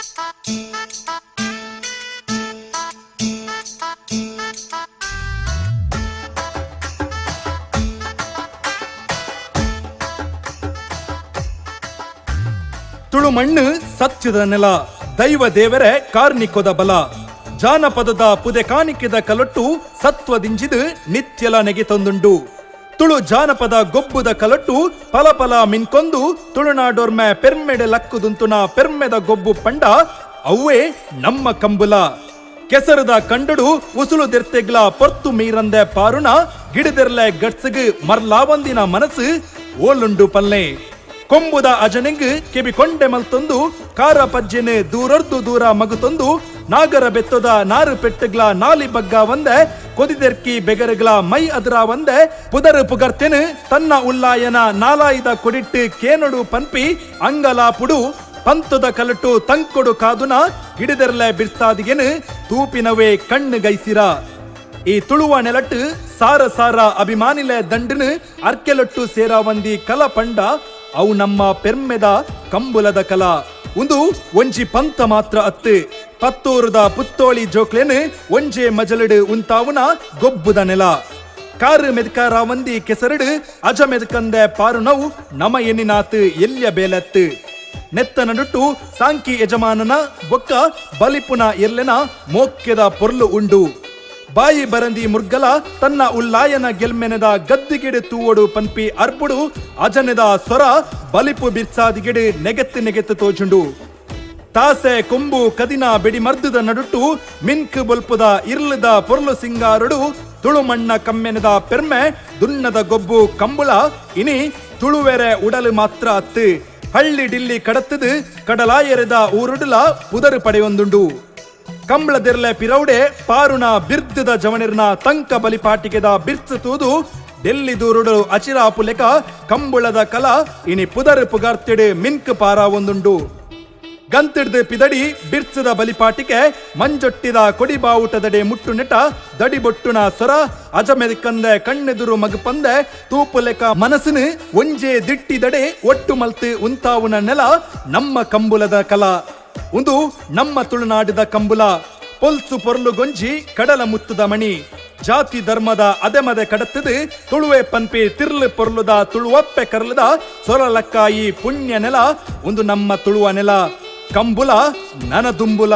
ತುಳು ಮಣ್ಣು ಸತ್ಯದ ನೆಲ, ದೈವ ದೇವರೇ ಕಾರ್ನಿಕೋದ ಬಲ. ಜಾನಪದದ ಪುದೆ ಕಾಣಿಕೆದ ಕಲೊಟ್ಟು ಸತ್ವದಿಂಜಿದು ನಿತ್ಯಲ ನೆಗೆತೊಂದುಂಡು. ತುಳು ಜಾನಪದ ಗೊಬ್ಬುದ ಕಲೊಟ್ಟು ಫಲ ಮಿನ್ಕೊಂದು ತುಳುನಾಡೋರ್ಮೆ ಪೆರ್ಮೆಡೆ ಲಕ್ಕುದುಂತುನ ಪೆರ್ಮೆದ ಗೊಬ್ಬು ಪಂಡ ಅವೇ ನಮ್ಮ ಕಂಬುಲ. ಕೆಸರದ ಕಂಡಡು ಉಸುಲು ದೆರ್ತೆಗ್ಲ ಪೊರ್ತು ಮೀರಂದೆ ಪಾರುಣ ಗಿಡದೆರ್ಲೆ ಗಟ್ಸಗು ಮರ್ಲಾವಂದಿನ ಮನಸ್ಸು ಓಲುಂಡು ಪಲ್ಲೆ. ಕೊಂಬುದ ಅಜನೆಂಗ್ ಕೆಬಿ ಕೊಂಡೆ ಮಲ್ತೊಂದು ಕಾರ ಪಜ್ಜೆನೆ ದೂರರ್ದು ದೂರ ಮಗುತೊಂದು ನಾಗರ ಬೆತ್ತದ ನಾರು ಪೆಟ್ಟಗ್ಲ ನಾಲಿ ಬಗ್ಗ ಒಂದೆ ಕೊದಿದೆರ್ಕಿ ಬೆಗರಗ್ಲ ಮೈ ಅದರ ಒಂದೆ ಪುದರ್ ಪುಗರ್ತೆನು ತನ್ನ ಉಲ್ಲಾಯನ ನಾಲಾಯಿದ ಕೊಡಿಟ್ಟು ಕೇನೊಡು ಪನ್ಪಿ ಅಂಗಲಾಪುಡು ಪಂತದ ಕಲಟು ತಂಕೊಡು ಕಾದುನ ಗಿಡದೆರ್ಲೆ ಬಿಡ್ಸಾದಿಗೆನು ತೂಪಿನವೇ ಕಣ್ಣು ಗೈಸಿರ. ಈ ತುಳುವ ನೆಲಟ್ಟು ಸಾರ ಸಾರ ಅಭಿಮಾನಿಲೆ ದಂಡನು ಅರ್ಕೆಲೊಟ್ಟು ಸೇರಾವಂದಿ ಕಲ ಪಂಡ ಅವು ನಮ್ಮ ಪೆರ್ಮೆದ ಕಂಬುಲದ ಕಲ. ಒಂದು ಒಂಜಿ ಪಂತ ಮಾತ್ರ ಅತ್ತು ಪತ್ತೂರದ ಪುತ್ತೋಳಿ ಜೋಕ್ಲೇನು ಒಂಜೆ ಮಜಲಡು ಉಂತಾವುನ ಗೊಬ್ಬುದ ನೆಲ. ಕಾರು ಮೆದ್ಕಾರ ವಂದಿ ಕೆಸರಡು ಅಜ ಮೆದ್ಕಂದೆ ಪಾರು ನವು ನಮ ಎನ್ನಿನಾತು ಎಲ್ಯ ಬೇಲತ್ತು. ನೆತ್ತ ನಡುಟ್ಟು ಸಾಂಕಿ ಯಜಮಾನನ ಬೊಕ್ಕ ಬಲಿಪುನ ಎರ್ಲೆನ ಮೋಕ್ಯದ ಪೊರ್ಲು ಉಂಡು. ಬಾಯಿ ಬರಂದಿ ಮುರ್ಗಲ ತನ್ನ ಉಲ್ಲಾಯನ ಗೆಲ್ಮೆನೆದ ಗದ್ದಿಗಿಡು ತೂವಡು ಪನ್ಪಿ ಅರ್ಬುಡು ಅಜನೆದ ಸ್ವರ ಬಲಿಪು ಬಿರ್ಸಾದಿಗಿಡು ನೆಗೆತ್ತು ತೋಜುಂಡು. ತಾಸೆ ಕೊಂಬು ಕದಿನ ಬೆಡಿ ಮರ್ದುದ ನಡುಟ್ಟು ಮಿನ್ಕ್ ಬೊಲ್ಪುದ ಇರ್ಲದ ಪೊರ್ಲು ಸಿಂಗಾರುಡು ತುಳು ಮಣ್ಣ ಕಮ್ಮೆನೆದ ಪೆರ್ಮೆ ದುನ್ನದ ಗೊಬ್ಬು ಕಂಬುಳ ಇನಿ ತುಳುವೆರೆ ಉಡಲು ಮಾತ್ರ ಅತ್ತು. ಹಳ್ಳಿ ಡಿಲ್ಲಿ ಕಡತ್ತದು ಕಡಲಾಯರೆದ ಊರುಡುಲ ಪುದರು ಪಡೆಯೊಂದುಂಡು. ಕಂಬಳದೆರ್ಲೆ ಪಿರೌಡೆ ಪಾರುಣ ಬಿರ್ದದ ಜವಣಿರ್ನ ತಂಕ ಬಲಿಪಾಟಿಗೆದ ಬಿರ್ಚು ತೂದು ಡೆಲ್ಲಿ ದೂರುಡು ಅಚಿರಾಪು ಲೆಕ ಕಂಬುಳದ ಕಲ ಇನಿ ಪುದರ್ ಪುಗಾರ್ತೆಡು ಮಿನ್ಕ್ ಪಾರ ಒಂದುಂಡು. ಗಂತಿಡ್ದು ಪಿದಡಿ ಬಿರ್ಚದ ಬಲಿಪಾಟಿಕೆ ಮಂಜೊಟ್ಟಿದ ಕೊಡಿ ಬಾವುಟದಡೆ ಮುಟ್ಟು ನೆಟ ದಡಿ ಬೊಟ್ಟುನ ಸೊರ ಅಜಮೆದಕಂದೆ ಕಣ್ಣೆದುರು ಮಗುಪಂದೆ ತೂಪು ಲೆಕ ಮನಸ್ಸಿನ ಒಂಜೆ ದಿಟ್ಟಿದಡೆ ಒಟ್ಟು ಮಲ್ತು ಉಂತಾವುನ ನೆಲ ನಮ್ಮ ಕಂಬುಲದ ಕಲ. ಒಂದು ನಮ್ಮ ತುಳುನಾಡಿದ ಕಂಬುಲ ಪೊಲ್ಸು ಪೊರ್ಲು ಗೊಂಜಿ ಕಡಲ ಮುತ್ತುದ ಮಣಿ. ಜಾತಿ ಧರ್ಮದ ಅದೆಮದೆ ಕಡತ್ತದು ತುಳುವೆ ಪನ್ಪಿ ತಿರ್ಲು ಪೊರ್ಲುದ ತುಳುವಪ್ಪೆ ಕರ್ಲದ ಸೊರಲಕ್ಕಾಯಿ ಪುಣ್ಯ ನೆಲ ಒಂದು ನಮ್ಮ ತುಳುವ ನೆಲ. ಕಂಬುಲ ನನದುಂಬುಲ.